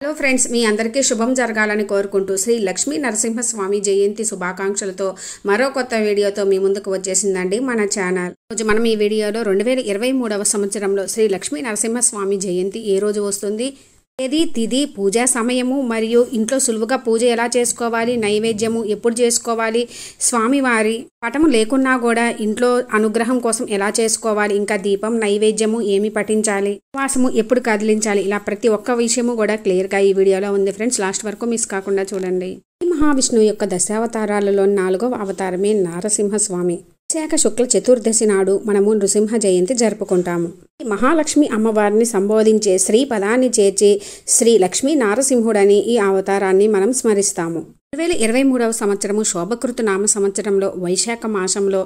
Hello friends, మీ అందరికీ శుభం జరగాలని కోరుకుంటూ శ్రీ లక్ష్మీ నరసింహస్వామి జయంతి శుభాకాంక్షలతో మరో కొత్త వీడియోతో మీ ముందుకు వచ్చేసిందండి మన ఛానల్. రోజు మనం ఈ వీడియోలో 2023వ సంవత్సరంలో శ్రీ లక్ష్మీ నరసింహస్వామి జయంతి ఏ రోజు వస్తుంది, తేదీ, తిథి, పూజా సమయము మరియు ఇంట్లో సులువుగా పూజ ఎలా చేసుకోవాలి, నైవేద్యము ఎప్పుడు చేసుకోవాలి, స్వామివారి పటము లేకున్నా కూడా ఇంట్లో అనుగ్రహం కోసం ఎలా చేసుకోవాలి, ఇంకా దీపం నైవేద్యము ఏమి పఠించాలి, ఉపవాసము ఎప్పుడు కదిలించాలి, ఇలా ప్రతి ఒక్క విషయము కూడా క్లియర్గా ఈ వీడియోలో ఉంది ఫ్రెండ్స్. లాస్ట్ వరకు మిస్ కాకుండా చూడండి. శ్రీ మహావిష్ణువు యొక్క దశావతారాలలో 4వ అవతారమే నారసింహస్వామి. వైశాఖ శుక్ల చతుర్దశి నాడు మనము నృసింహ జయంతి జరుపుకుంటాము. మహాలక్ష్మి అమ్మవారిని సంబోధించే శ్రీ పదాన్ని చేర్చి శ్రీ లక్ష్మీ నారసింహుడని ఈ అవతారాన్ని మనం స్మరిస్తాము. 2023వ సంవత్సరము శోభకృత నామ సంవత్సరంలో వైశాఖ మాసంలో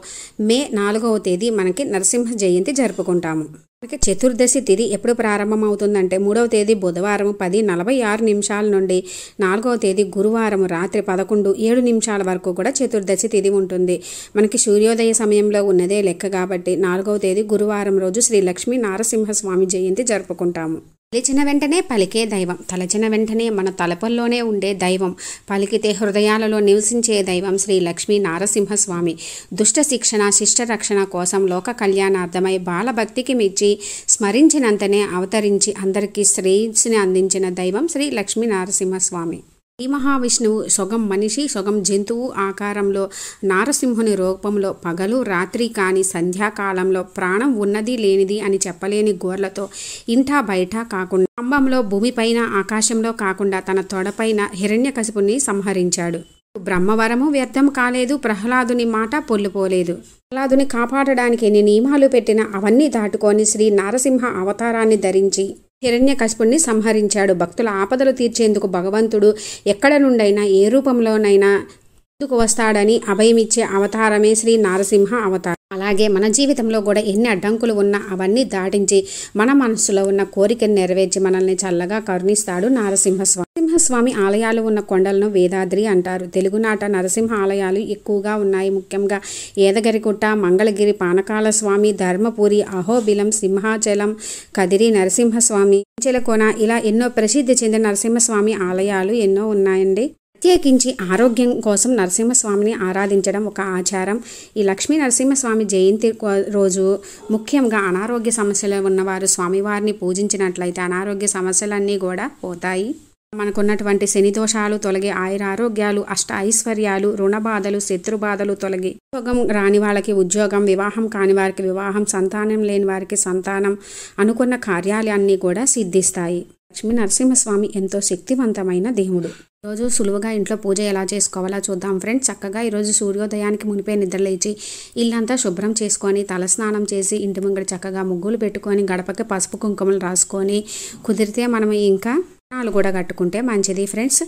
మే 4వ తేదీ మనకి నరసింహ జయంతి జరుపుకుంటాము. మనకి చతుర్దశి తిథి ఎప్పుడు ప్రారంభమవుతుందంటే 3వ తేదీ బుధవారం 10:46 నుండి 4వ తేదీ గురువారం రాత్రి 11:07 వరకు కూడా చతుర్దశి తిథి ఉంటుంది. మనకి సూర్యోదయ సమయంలో ఉన్నదే లెక్క కాబట్టి 4వ తేదీ గురువారం రోజు శ్రీ లక్ష్మీ నారసింహస్వామి జయంతి జరుపుకుంటాము. తలచిన వెంటనే పలికే దైవం, తలచిన వెంటనే మన తలపల్లోనే ఉండే దైవం, పలికితే హృదయాలలో నివసించే దైవం శ్రీ లక్ష్మీ నారసింహస్వామి. దుష్ట శిక్షణ, శిష్ట రక్షణ కోసం లోక కళ్యాణార్థమై బాలభక్తికి మెచ్చి స్మరించినంతనే అవతరించి అందరికీ శ్రేయస్సుని అందించిన దైవం శ్రీ లక్ష్మీ నారసింహస్వామి. శ్రీ మహావిష్ణువు సొగం మనిషి, సొగం జంతువు ఆకారంలో నారసింహుని రూపంలో పగలు రాత్రి కాని సంధ్యాకాలంలో ప్రాణం ఉన్నది లేనిది అని చెప్పలేని గోర్లతో ఇంటా బయట కాకుండా స్తంభంలో భూమిపైన ఆకాశంలో కాకుండా తన తొడపైన హిరణ్యకశిపుని సంహరించాడు. బ్రహ్మవరము వ్యర్థం కాలేదు, ప్రహ్లాదుని మాట పొల్లుపోలేదు. ప్రహ్లాదుని కాపాడడానికి ఎన్ని నియమాలు పెట్టినా అవన్నీ దాటుకొని శ్రీ నారసింహ అవతారాన్ని ధరించి హిరణ్యకశిపుణ్ణి సంహరించాడు. భక్తుల ఆపదలు తీర్చేందుకు భగవంతుడు ఎక్కడ నుండైనా ఏ రూపంలోనైనా ముందుకు వస్తాడని అభయమిచ్చే అవతారమే శ్రీ నారసింహ అవతారం. అలాగే మన జీవితంలో కూడా ఎన్ని అడ్డంకులు ఉన్నా అవన్నీ దాటించి మన మనసులో ఉన్న కోరికను నెరవేర్చి మనల్ని చల్లగా కరుణిస్తాడు నరసింహస్వామి. నరసింహస్వామి ఆలయాలు ఉన్న కొండలను వేదాద్రి అంటారు. తెలుగునాట నరసింహ ఆలయాలు ఎక్కువగా ఉన్నాయి. ముఖ్యంగా ఏదగిరిగుట్ట, మంగళగిరి, పానకాల స్వామి, ధర్మపురి, అహోబిలం, సింహాచలం, కదిరి నరసింహస్వామి, చెలకోన, ఇలా ఎన్నో ప్రసిద్ధి చెందిన నరసింహస్వామి ఆలయాలు ఎన్నో ఉన్నాయండి. ప్రత్యేకించి ఆరోగ్యం కోసం నరసింహస్వామిని ఆరాధించడం ఒక ఆచారం. ఈ లక్ష్మీ నరసింహస్వామి జయంతి రోజు ముఖ్యంగా అనారోగ్య సమస్యలు ఉన్నవారు స్వామివారిని పూజించినట్లయితే అనారోగ్య సమస్యలన్నీ కూడా పోతాయి. మనకున్నటువంటి శని దోషాలు తొలగి ఆయురారోగ్యాలు, అష్ట ఐశ్వర్యాలు, రుణ బాధలు, శత్రు బాధలు తొలగి ఉద్యోగం రాని వాళ్ళకి ఉద్యోగం, వివాహం కాని వారికి వివాహం, సంతానం లేని వారికి సంతానం, అనుకున్న కార్యాలన్నీ కూడా సిద్ధిస్తాయి. లక్ష్మీ నరసింహస్వామి ఎంతో శక్తివంతమైన దేవుడు. ఈరోజు సులువుగా ఇంట్లో పూజ ఎలా చేసుకోవాలో చూద్దాం ఫ్రెండ్స్. చక్కగా ఈరోజు సూర్యోదయానికి మునిపే నిద్రలేచి ఇల్లంతా శుభ్రం చేసుకొని తలస్నానం చేసి ఇంటి ముంగడ చక్కగా ముగ్గులు పెట్టుకొని గడపకి పసుపు కుంకుమలు రాసుకొని కుదిరితే మనం ఇంకా నాలు కూడా కట్టుకుంటే మంచిది ఫ్రెండ్స్.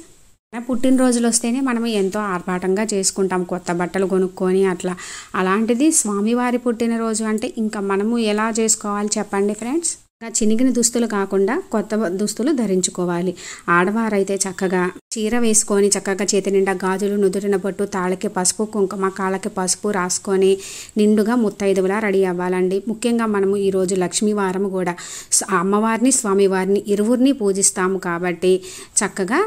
పుట్టినరోజులు వస్తేనే మనం ఎంతో ఆర్భాటంగా చేసుకుంటాం, కొత్త బట్టలు కొనుక్కొని అట్లా. అలాంటిది స్వామివారి పుట్టినరోజు అంటే ఇంకా మనము ఎలా చేసుకోవాలి చెప్పండి ఫ్రెండ్స్. చినిగిన దుస్తులు కాకుండా కొత్త దుస్తులు ధరించుకోవాలి. ఆడవారైతే చక్కగా చీర వేసుకొని చక్కగా చేతి నిండా గాజులు, నుదుటిన బొట్టు, తాళకి పసుపు కుంకుమ, కాళ్ళకి పసుపు రాసుకొని నిండుగా ముత్తైదువులా రెడీ అవ్వాలండి. ముఖ్యంగా మనము ఈరోజు లక్ష్మీవారం కూడా అమ్మవారిని స్వామివారిని ఇరువురిని పూజిస్తాము కాబట్టి చక్కగా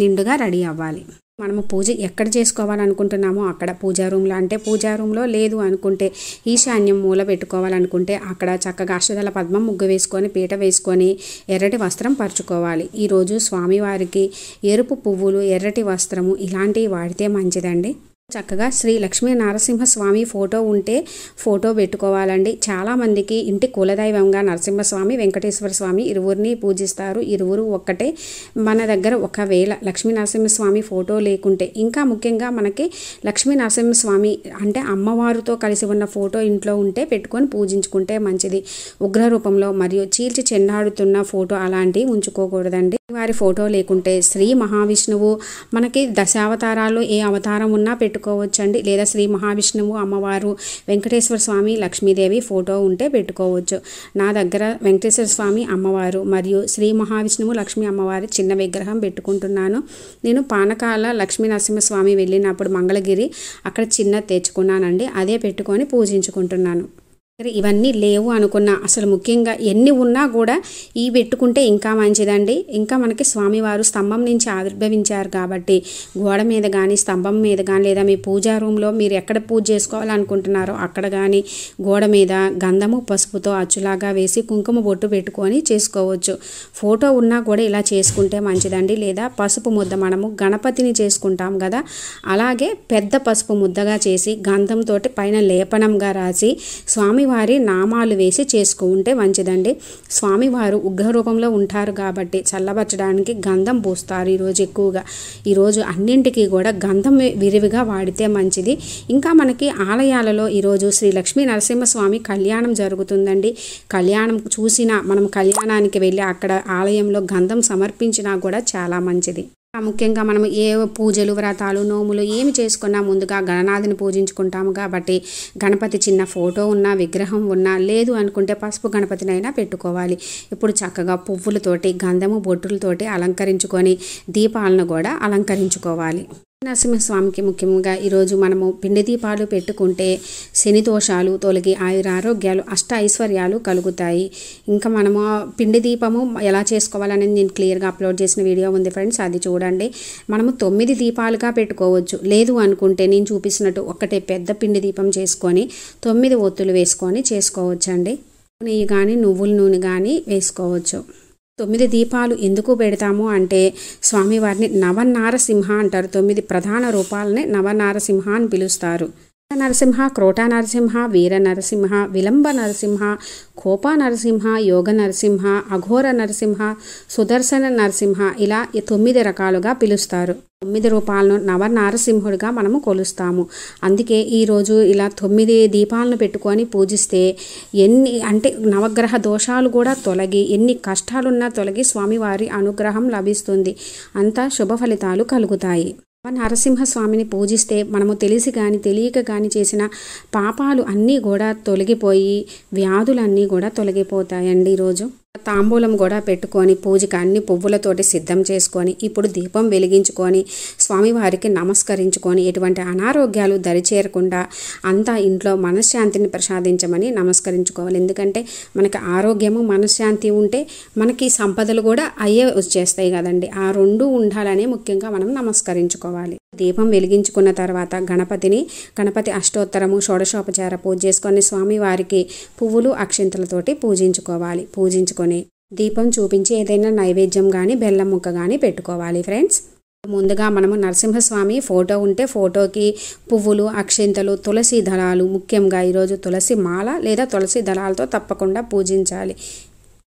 నిండుగా రెడీ అవ్వాలి. మనము పూజ ఎక్కడ చేసుకోవాలనుకుంటున్నామో అక్కడ పూజా రూమ్లో, అంటే పూజా రూమ్లో లేదు అనుకుంటే ఈశాన్యం మూల పెట్టుకోవాలనుకుంటే అక్కడ చక్కగా అష్టదళ పద్మం ముగ్గు వేసుకొని పీట వేసుకొని ఎర్రటి వస్త్రం పరుచుకోవాలి. ఈరోజు స్వామివారికి ఎరుపు పువ్వులు, ఎర్రటి వస్త్రము ఇలాంటివి వాడితే మంచిదండి. చక్కగా శ్రీ లక్ష్మీ నరసింహస్వామి ఫోటో ఉంటే ఫోటో పెట్టుకోవాలండి. చాలామందికి ఇంటి కులదైవంగా నరసింహస్వామి, వెంకటేశ్వర స్వామి ఇరువురిని పూజిస్తారు. ఇరువురు ఒక్కటే. మన దగ్గర ఒకవేళ లక్ష్మీ నరసింహస్వామి ఫోటో లేకుంటే ఇంకా ముఖ్యంగా మనకి లక్ష్మీ నరసింహస్వామి అంటే అమ్మవారితో కలిసి ఉన్న ఫోటో ఇంట్లో ఉంటే పెట్టుకొని పూజించుకుంటే మంచిది. ఉగ్ర రూపంలో మరియు చీల్చి చెండాడుతున్న ఫోటో అలాంటివి ఉంచుకోకూడదండి. వారి ఫోటో లేకుంటే శ్రీ మహావిష్ణువు మనకి దశావతారాల్లో ఏ అవతారం ఉన్నా పెట్టుకోవచ్చండి. లేదా శ్రీ మహావిష్ణువు, అమ్మవారు, వెంకటేశ్వర స్వామి, లక్ష్మీదేవి ఫోటో ఉంటే పెట్టుకోవచ్చు. నా దగ్గర వెంకటేశ్వర స్వామి, అమ్మవారు మరియు శ్రీ మహావిష్ణువు, లక్ష్మీ అమ్మవారి చిన్న విగ్రహం పెట్టుకుంటున్నాను. నేను పానకాల లక్ష్మీ నరసింహస్వామి వెళ్ళినప్పుడు మంగళగిరి అక్కడ చిన్న తెచ్చుకున్నానండి. అదే పెట్టుకొని పూజించుకుంటున్నాను. ఇవన్నీ లేవు అనుకున్నా అసలు ముఖ్యంగా ఎన్ని ఉన్నా కూడా ఈ పెట్టుకుంటే ఇంకా మంచిదండి. ఇంకా మనకి స్వామివారు స్తంభం నుంచి ఆవిర్భవించారు కాబట్టి గోడ మీద కానీ స్తంభం మీద కానీ లేదా మీ పూజా రూమ్లో మీరు ఎక్కడ పూజ చేసుకోవాలనుకుంటున్నారో అక్కడ కానీ గోడ మీద గంధము పసుపుతో అచ్చులాగా వేసి కుంకుమ బొట్టు పెట్టుకొని చేసుకోవచ్చు. ఫోటో ఉన్నా కూడా ఇలా చేసుకుంటే మంచిదండి. లేదా పసుపు ముద్ద మనము గణపతిని చేసుకుంటాం కదా, అలాగే పెద్ద పసుపు ముద్దగా చేసి గంధంతో పైన లేపనంగా రాసి స్వామివారి నామాలు వేసి చేసుకుంటే మంచిదండి. స్వామివారు ఉగ్ర రూపంలో ఉంటారు కాబట్టి చల్లబరచడానికి గంధం పూస్తారు ఈరోజు ఎక్కువగా. ఈరోజు అన్నింటికీ కూడా గంధం విరివిగా వాడితే మంచిది. ఇంకా మనకి ఆలయాలలో ఈరోజు శ్రీ లక్ష్మీ నరసింహస్వామి కళ్యాణం జరుగుతుందండి. కళ్యాణం చూసినా మనం కళ్యాణానికి వెళ్ళి అక్కడ ఆలయంలో గంధం సమర్పించినా కూడా చాలా మంచిది. ముఖ్యంగా మనం ఏ పూజలు వ్రతాలు నోములు ఏమి చేసుకున్నా ముందుగా గణనాథుని పూజించుకుంటాము కాబట్టి గణపతి చిన్న ఫోటో ఉన్నా విగ్రహం ఉన్నా, లేదు అనుకుంటే పసుపు గణపతినైనా పెట్టుకోవాలి. ఇప్పుడు చక్కగా పువ్వులతోటి గంధము బొట్టులతోటి అలంకరించుకొని దీపాలను కూడా అలంకరించుకోవాలి. నరసింహస్వామికి ముఖ్యంగా ఈరోజు మనము పిండి దీపాలు పెట్టుకుంటే శని దోషాలు తొలగి ఆయురారోగ్యాలు అష్ట ఐశ్వర్యాలు కలుగుతాయి. ఇంకా మనము పిండి దీపము ఎలా చేసుకోవాలనేది నేను క్లియర్గా అప్లోడ్ చేసిన వీడియో ఉంది ఫ్రెండ్స్, అది చూడండి. మనము 9 దీపాలుగా పెట్టుకోవచ్చు. లేదు అనుకుంటే నేను చూపిస్తున్నట్టు ఒకటే పెద్ద పిండి దీపం చేసుకొని 9 ఒత్తులు వేసుకొని చేసుకోవచ్చండి. నెయ్యి కానీ నువ్వుల నూనె కానీ వేసుకోవచ్చు. 9 దీపాలు ఎందుకు పెడతాము అంటే స్వామివారిని నవనారసింహ అంటారు. 9 ప్రధాన రూపాలని నవనారసింహ అని పిలుస్తారు. నరసింహ, క్రోట నరసింహ, వీర నరసింహ, విలంబ నరసింహ, కోప నరసింహ, యోగ నరసింహ, అఘోర నరసింహ, సుదర్శన నరసింహ, ఇలా 9 రకాలుగా పిలుస్తారు. 9 రూపాలను నవనారసింహుడిగా మనము కొలుస్తాము. అందుకే ఈరోజు ఇలా 9 దీపాలను పెట్టుకొని పూజిస్తే ఎన్ని అంటే నవగ్రహ దోషాలు కూడా తొలగి ఎన్ని కష్టాలున్నా తొలగి స్వామివారి అనుగ్రహం లభిస్తుంది. అంతా శుభ ఫలితాలు కలుగుతాయి. నరసింహస్వామిని పూజిస్తే మనము తెలిసి కానీ తెలియక కానీ చేసిన పాపాలు అన్నీ కూడా తొలగిపోయి వ్యాధులన్నీ కూడా తొలగిపోతాయండి. ఈరోజు తాంబూలం కూడా పెట్టుకొని పూజకి అన్ని పువ్వులతోటి సిద్ధం చేసుకొని ఇప్పుడు దీపం వెలిగించుకొని స్వామివారికి నమస్కరించుకొని ఎటువంటి అనారోగ్యాలు దరిచేరకుండా అంతా ఇంట్లో మనశ్శాంతిని ప్రసాదించమని నమస్కరించుకోవాలి. ఎందుకంటే మనకి ఆరోగ్యము మనశ్శాంతి ఉంటే మనకి సంపదలు కూడా అయ్యే వచ్చేస్తాయి కదండి. ఆ 2 ఉండాలని ముఖ్యంగా మనం నమస్కరించుకోవాలి. దీపం వెలిగించుకున్న తర్వాత గణపతి అష్టోత్తరము షోడశోపచార పూజ చేసుకొని స్వామివారికి పువ్వులు అక్షింతలతోటి పూజించుకొని దీపం చూపించి ఏదైనా నైవేద్యం కానీ బెల్లం ముక్క కానీ పెట్టుకోవాలి ఫ్రెండ్స్. ముందుగా మనము నరసింహస్వామి ఫోటో ఉంటే ఫోటోకి పువ్వులు అక్షింతలు తులసి దళాలు, ముఖ్యంగా ఈరోజు తులసి మాల లేదా తులసి దళాలతో తప్పకుండా పూజించాలి.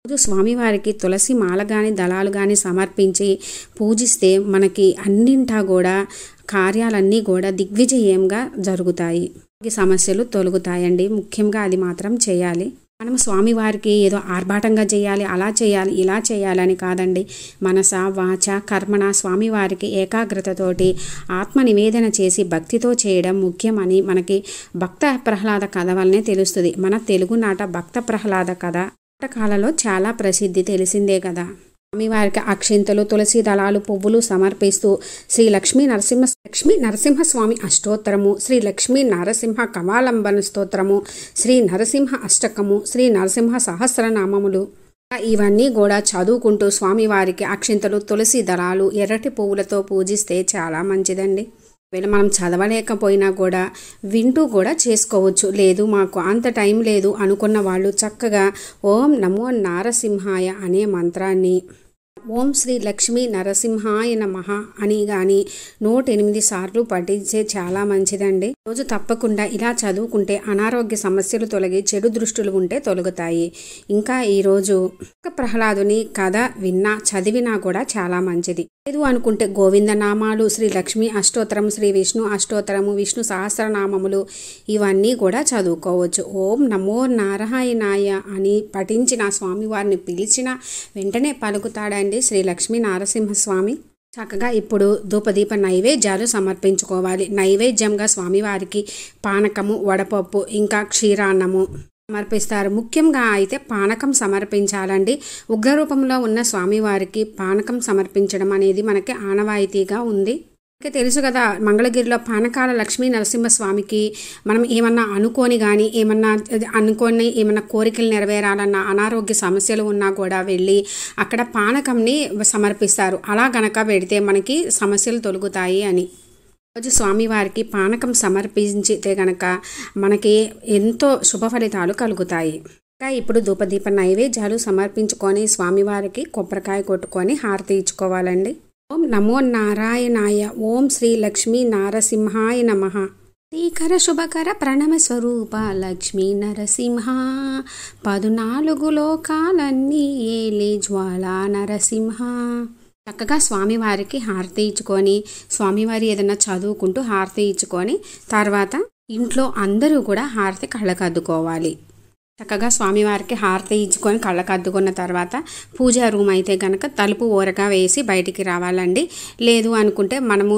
రోజు స్వామివారికి తులసి మాల కానీ దళాలు కానీ సమర్పించి పూజిస్తే మనకి అన్నింటా కూడా కార్యాలన్నీ కూడా దిగ్విజయంగా జరుగుతాయి. సమస్యలు తొలగుతాయండి. ముఖ్యంగా అది మాత్రం చేయాలి. మనం స్వామివారికి ఏదో ఆర్భాటంగా చేయాలి, అలా చేయాలి, ఇలా చేయాలని కాదండి. మనస వాచ కర్మణ స్వామివారికి ఏకాగ్రతతోటి ఆత్మ నివేదన చేసి భక్తితో చేయడం ముఖ్యమని మనకి భక్త ప్రహ్లాద కథ వల్లనే తెలుస్తుంది. మన తెలుగునాట భక్త ప్రహ్లాద కథ కాలంలో చాలా ప్రసిద్ధి తెలిసిందే కదా. స్వామివారికి అక్షింతలు తులసి దళాలు పువ్వులు సమర్పిస్తూ శ్రీ లక్ష్మీ నరసింహస్వామి అష్టోత్తరము, శ్రీ లక్ష్మీ నరసింహ కమాలంబన స్తోత్రము, శ్రీ నరసింహ అష్టకము, శ్రీ నరసింహ సహస్రనామములు ఇవన్నీ కూడా చదువుకుంటూ స్వామివారికి అక్షింతలు తులసి దళాలు ఎర్రటి పువ్వులతో పూజిస్తే చాలా మంచిదండి. ఒకవేళ మనం చదవలేకపోయినా కూడా వింటూ కూడా చేసుకోవచ్చు. లేదు మాకు అంత టైం లేదు అనుకున్న వాళ్ళు చక్కగా ఓం నమో నారసింహాయ అనే మంత్రాన్ని ఓం శ్రీ లక్ష్మీ నరసింహాయ నమః అని కానీ 108 సార్లు పఠించే చాలా మంచిదండి. రోజు తప్పకుండా ఇలా చదువుకుంటే అనారోగ్య సమస్యలు తొలగి చెడు దృష్టులు ఉంటే తొలగుతాయి. ఇంకా ఈరోజు ప్రహ్లాదుని కథ చదివినా కూడా చాలా మంచిది. లేదు అనుకుంటే గోవింద నామాలు, శ్రీ లక్ష్మీ అష్టోత్తరం, శ్రీ విష్ణు అష్టోత్తరము, విష్ణు సహస్రనామములు ఇవన్నీ కూడా చదువుకోవచ్చు. ఓం నమో నారాయణాయ అని పఠించిన స్వామివారిని పిలిచిన వెంటనే పలుకుతాడండి శ్రీ లక్ష్మీ నరసింహస్వామి. చక్కగా ఇప్పుడు ధూపదీప నైవేద్యాలు సమర్పించుకోవాలి. నైవేద్యంగా స్వామివారికి పానకము, వడపప్పు, ఇంకా క్షీరాన్నము సమర్పిస్తారు. ముఖ్యంగా అయితే పానకం సమర్పించాలండి. ఉగ్రరూపంలో ఉన్న స్వామివారికి పానకం సమర్పించడం అనేది మనకి ఆనవాయితీగా ఉంది. తెలుసు కదా, మంగళగిరిలో పానకాల లక్ష్మీ నరసింహస్వామికి మనం ఏమన్నా ఏమన్నా కోరికలు నెరవేరాలన్నా, అనారోగ్య సమస్యలు ఉన్నా కూడా వెళ్ళి అక్కడ పానకంని సమర్పిస్తారు. అలా గనక పెడితే మనకి సమస్యలు తొలగుతాయి అని. రోజు స్వామివారికి పానకం సమర్పించితే గనక మనకి ఎంతో శుభ ఫలితాలు కలుగుతాయి. ఇప్పుడు ధూపదీప నైవేద్యాలు సమర్పించుకొని స్వామివారికి కొబ్బరికాయ కొట్టుకొని హారతి ఇచ్చుకోవాలండి. ఓం నమో నారాయణాయ. ఓం శ్రీ లక్ష్మీ నారసింహాయ నమః. శ్రీకర శుభకర ప్రణమ స్వరూప లక్ష్మీ నరసింహ, 14 లోకాలన్నీ ఏలే జ్వాలా నరసింహ. చక్కగా స్వామివారికి హారతి ఇచ్చుకొని, స్వామివారి ఏదైనా చదువుకుంటూ హారతి ఇచ్చుకొని తర్వాత ఇంట్లో అందరూ కూడా హారతి కళ్ళకు అద్దుకోవాలి. చక్కగా స్వామివారికి హారతి ఇచ్చుకొని కళ్ళకు అద్దుకున్న తర్వాత పూజా రూమ్ అయితే కనుక తలుపు ఓరగా వేసి బయటికి రావాలండి. లేదు అనుకుంటే మనము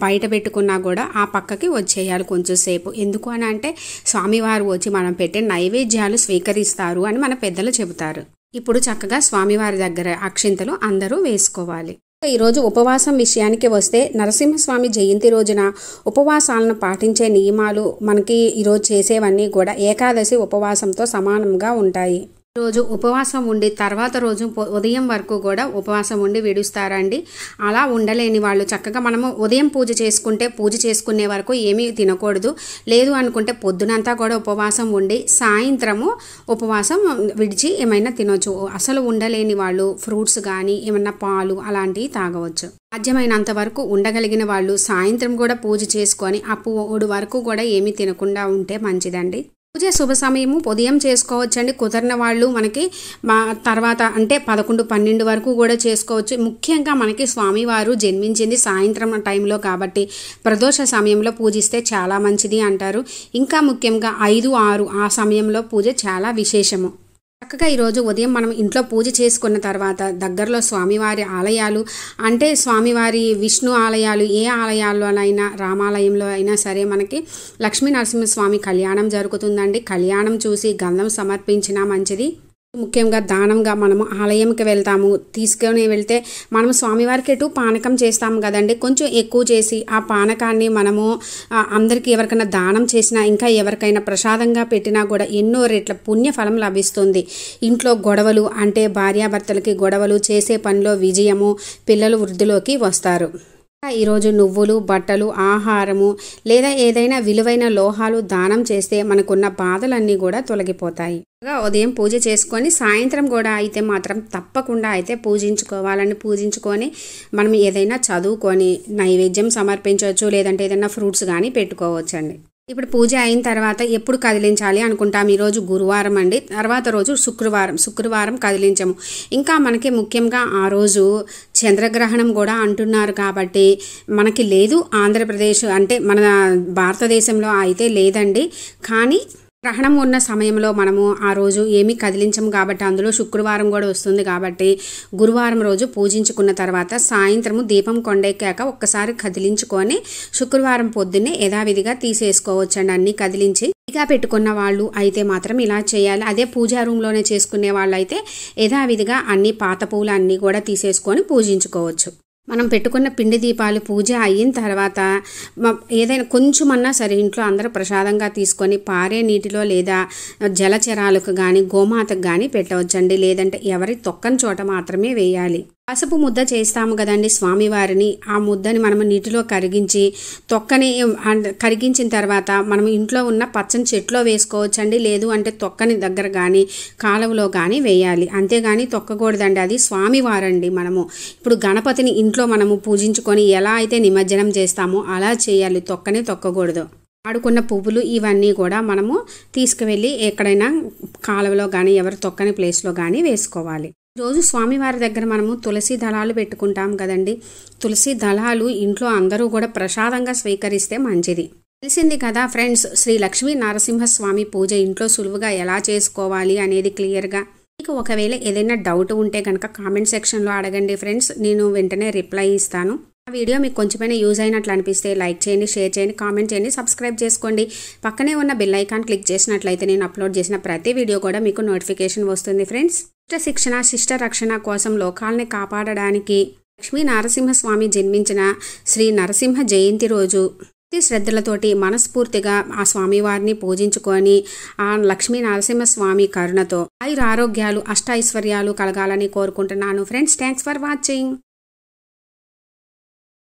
బయట పెట్టుకున్నా కూడా ఆ పక్కకి వచ్చేయాలి కొంచెం సేపు. ఎందుకు అని అంటే స్వామివారు వచ్చి మనం పెట్టే నైవేద్యాలు స్వీకరిస్తారు అని మన పెద్దలు చెబుతారు. ఇప్పుడు చక్కగా స్వామివారి దగ్గర అక్షింతలు అందరూ వేసుకోవాలి. ఈరోజు ఉపవాసం విషయానికి వస్తే, నరసింహస్వామి జయంతి రోజున ఉపవాసాలను పాటించే నియమాలు మనకి ఈరోజు చేసేవన్నీ కూడా ఏకాదశి ఉపవాసంతో సమానంగా ఉంటాయి. రోజు ఉపవాసం ఉండి తర్వాత రోజు ఉదయం వరకు కూడా ఉపవాసం ఉండి విడుస్తారండి. అలా ఉండలేని వాళ్ళు చక్కగా మనము ఉదయం పూజ చేసుకునే వరకు ఏమీ తినకూడదు. లేదు అనుకుంటే పొద్దునంతా కూడా ఉపవాసం ఉండి సాయంత్రము ఉపవాసం విడిచి ఏమైనా తినొచ్చు. అసలు ఉండలేని వాళ్ళు ఫ్రూట్స్ కానీ ఏమన్నా పాలు అలాంటివి తాగవచ్చు. సాధ్యమైనంత వరకు ఉండగలిగిన వాళ్ళు సాయంత్రం కూడా పూజ చేసుకొని అప్పుడు వరకు కూడా ఏమీ తినకుండా ఉంటే మంచిదండి. పూజ శుభ సమయము ఉదయం చేసుకోవచ్చండి. కుదరని వాళ్ళు మనకి తర్వాత అంటే 11-12 వరకు కూడా చేసుకోవచ్చు. ముఖ్యంగా మనకి స్వామివారు జన్మించింది సాయంత్రం టైంలో కాబట్టి ప్రదోష సమయంలో పూజిస్తే చాలా మంచిది అంటారు. ఇంకా ముఖ్యంగా 5-6 ఆ సమయంలో పూజ చాలా విశేషము. చక్కగా ఈరోజు ఉదయం మనం ఇంట్లో పూజ చేసుకున్న తర్వాత దగ్గరలో స్వామివారి ఆలయాలు అంటే స్వామివారి విష్ణు ఆలయాలు ఏ ఆలయాల్లోనైనా, రామాలయంలో అయినా సరే మనకి లక్ష్మీ నరసింహస్వామి కళ్యాణం జరుగుతుందండి. కళ్యాణం చూసి గంధం సమర్పించినా మంచిది. ముఖ్యంగా దానంగా మనము ఆలయంకి వెళ్తాము, తీసుకొని వెళ్తే మనం స్వామివారికి ఎటు పానకం చేస్తాము కదండి. కొంచెం ఎక్కువ చేసి ఆ పానకాన్ని మనము అందరికీ ఎవరికైనా దానం చేసినా, ఇంకా ఎవరికైనా ప్రసాదంగా పెట్టినా కూడా ఎన్నో రెట్ల పుణ్యఫలం లభిస్తుంది. ఇంట్లో గొడవలు అంటే భార్యాభర్తలకి గొడవలు, చేసే పనిలో విజయము, పిల్లలు వృద్ధిలోకి వస్తారు. ఈరోజు నువ్వులు, బట్టలు, ఆహారము లేదా ఏదైనా విలువైన లోహాలు దానం చేస్తే మనకున్న బాధలన్నీ కూడా తొలగిపోతాయి. ఉదయం పూజ చేసుకొని సాయంత్రం కూడా అయితే మాత్రం తప్పకుండా అయితే పూజించుకొని మనం ఏదైనా చదువుకొని నైవేద్యం సమర్పించవచ్చు, లేదంటే ఏదైనా ఫ్రూట్స్ కానీ పెట్టుకోవచ్చండి. ఇప్పుడు పూజ అయిన తర్వాత ఎప్పుడు కదిలించాలి అనుకుంటాం. ఈరోజు గురువారం అండి, తర్వాత రోజు శుక్రవారం కదిలించము. ఇంకా మనకి ముఖ్యంగా ఆ రోజు చంద్రగ్రహణం కూడా అంటున్నారు కాబట్టి మనకి లేదు. ఆంధ్రప్రదేశ్ అంటే మన భారతదేశంలో అయితే లేదండి. కానీ గ్రహణం ఉన్న సమయంలో మనము ఆ రోజు ఏమీ కదిలించము కాబట్టి, అందులో శుక్రవారం కూడా వస్తుంది కాబట్టి గురువారం రోజు పూజించుకున్న తర్వాత సాయంత్రము దీపం కొండెక్కాక ఒక్కసారి కదిలించుకొని శుక్రవారం పొద్దున్నే యథావిధిగా తీసేసుకోవచ్చండి. అన్నీ కదిలించి ఇగా పెట్టుకున్న వాళ్ళు అయితే మాత్రం ఇలా చేయాలి. అదే పూజా రూమ్లోనే చేసుకునే వాళ్ళు అయితే యథావిధిగా అన్ని పాత పూలు అన్నీ కూడా తీసేసుకొని పూజించుకోవచ్చు. మనం పెట్టుకున్న పిండి దీపాలు పూజ అయిన తర్వాత ఏదైనా కొంచెమన్నా సరే ఇంట్లో అందరూ ప్రసాదంగా తీసుకొని పారే నీటిలో లేదా జలచరాలకు కానీ గోమాతకు కానీ పెట్టవచ్చండి. లేదంటే ఎవరి తొక్కని చోట మాత్రమే వేయాలి. పసుపు ముద్ద చేస్తాము కదండి స్వామివారిని, ఆ ముద్దని మనము నీటిలో కరిగించి తొక్కని కరిగించిన తర్వాత మనం ఇంట్లో ఉన్న పచ్చని చెట్లో వేసుకోవచ్చండి. లేదు అంటే తొక్కని దగ్గర కానీ కాలువలో కానీ వేయాలి. అంతేగాని తొక్కకూడదండి, అది స్వామివారండి. మనము ఇప్పుడు గణపతిని ఇంట్లో మనము పూజించుకొని ఎలా అయితే నిమజ్జనం చేస్తామో అలా చేయాలి, తొక్కనే తొక్కకూడదు. ఆడుకున్న పువ్వులు ఇవన్నీ కూడా మనము తీసుకువెళ్ళి ఎక్కడైనా కాలువలో కానీ ఎవరు తొక్కని ప్లేస్లో కానీ వేసుకోవాలి. రోజు స్వామివారి దగ్గర మనము తులసి దళాలు పెట్టుకుంటాం కదండి. తులసి దళాలు ఇంట్లో అందరూ కూడా ప్రసాదంగా స్వీకరిస్తే మంచిది. తెలిసింది కదా ఫ్రెండ్స్, శ్రీ లక్ష్మీ నరసింహస్వామి పూజ ఇంట్లో సులువుగా ఎలా చేసుకోవాలి అనేది క్లియర్గా. మీకు ఒకవేళ ఏదైనా డౌట్ ఉంటే కనుక కామెంట్ సెక్షన్లో అడగండి ఫ్రెండ్స్, నేను వెంటనే రిప్లై ఇస్తాను. ఆ వీడియో మీకు కొంచెమైనా యూజ్ అయినట్లు అనిపిస్తే లైక్ చేయండి, షేర్ చేయండి, కామెంట్ చేయండి, సబ్స్క్రైబ్ చేసుకోండి. పక్కనే ఉన్న బెల్ ఐకాన్ క్లిక్ చేసినట్లయితే నేను అప్లోడ్ చేసిన ప్రతి వీడియో కూడా మీకు నోటిఫికేషన్ వస్తుంది ఫ్రెండ్స్. శిష్ట శిక్షణ, శిష్ట రక్షణ కోసం లోకాలని కాపాడడానికి లక్ష్మీ నరసింహస్వామి జన్మించిన శ్రీ నరసింహ జయంతి రోజు భక్తి శ్రద్ధలతోటి మనస్ఫూర్తిగా ఆ స్వామివారిని పూజించుకొని ఆ లక్ష్మీ నరసింహస్వామి కరుణతో ఆయుర ఆరోగ్యాలు అష్టైశ్వర్యాలు కలగాలని కోరుకుంటున్నాను ఫ్రెండ్స్. Thanks for watching.